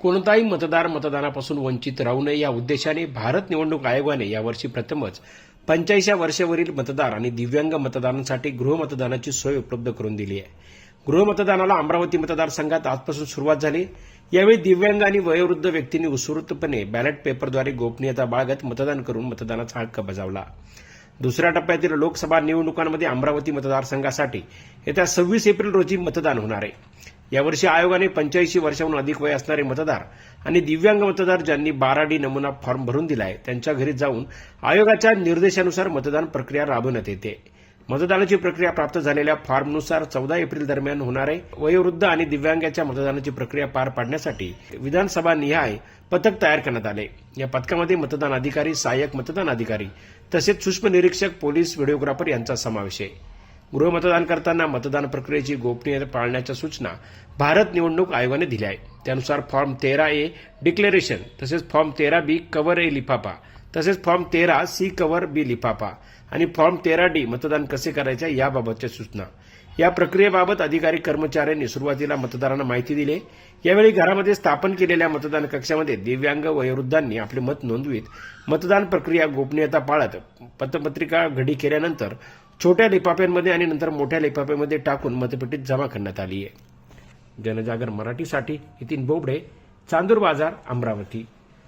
कोणताही मतदार मतदानापासून वंचित राहू नये या उद्देशाने भारत निवडणूक आयोगाने यावर्षी प्रथमच 85 वर्षावरील मतदार आणि दिव्यांग मतदारांसाठी गृहमतदानाची सोय उपलब्ध करून दिली आहे. गृहमतदानाला अमरावती मतदारसंघात आजपासून सुरुवात झाली. यावेळी दिव्यांग आणि वयोवृद्ध व्यक्तींनी उत्स्फूर्तपणे बॅलेट पेपरद्वारे गोपनीयता बाळगत मतदान करून मतदानाचा हक्क बजावला. दुसऱ्या टप्प्यातील लोकसभा निवडणुकांमध्ये अमरावती मतदारसंघासाठी येत्या 26 एप्रिल रोजी मतदान होणार आहे. यावर्षी आयोगाने 85 वर्षांहून अधिक वय असणारे मतदार आणि दिव्यांग मतदार ज्यांनी 12D नमुना फॉर्म भरून दिला आहे त्यांच्या घरी जाऊन आयोगाच्या निर्देशानुसार मतदान प्रक्रिया राबवण्यात येते. मतदानाची प्रक्रिया प्राप्त झालेल्या फॉर्मनुसार 14 एप्रिल दरम्यान होणारे वयोवृद्ध आणि दिव्यांगाच्या मतदानाची प्रक्रिया पार पाडण्यासाठी विधानसभा निहाय पथक तयार करण्यात आले. या पथकामध्ये मतदान अधिकारी, सहाय्यक मतदान अधिकारी तसेच सूक्ष्म निरीक्षक, पोलीस, व्हिडिओग्राफर यांचा समावेश आहे. गृहमतदान करताना मतदान प्रक्रियेची गोपनीयता पाळण्याच्या सूचना भारत निवडणूक आयोगाने दिल्या आहेत. त्यानुसार फॉर्म 13A डिक्लेरेशन तसेच फॉर्म 13B कव्हर ए लिफाफा तसेच फॉर्म 13C कव्हर बी लिफाफा आणि फॉर्म 13D मतदान कसे करायचे याबाबतच्या सूचना. या प्रक्रियेबाबत अधिकारी कर्मचाऱ्यांनी सुरुवातीला मतदारांना माहिती दिली. यावेळी घरामध्ये स्थापन केलेल्या मतदान कक्षामध्ये दिव्यांग वयोवृद्धांनी आपले मत नोंदवीत मतदान प्रक्रिया गोपनीयता पाळत मतपत्रिका घडी केल्यानंतर छोट्या लिफाफ्यांमध्ये आणि नंतर मोठ्या लिफाफ्यामध्ये टाकून मतपेटीत जमा करण्यात आली आहे. जनजागर मराठीसाठी नितीन बोबडे, चांदूर बाजार, अमरावती.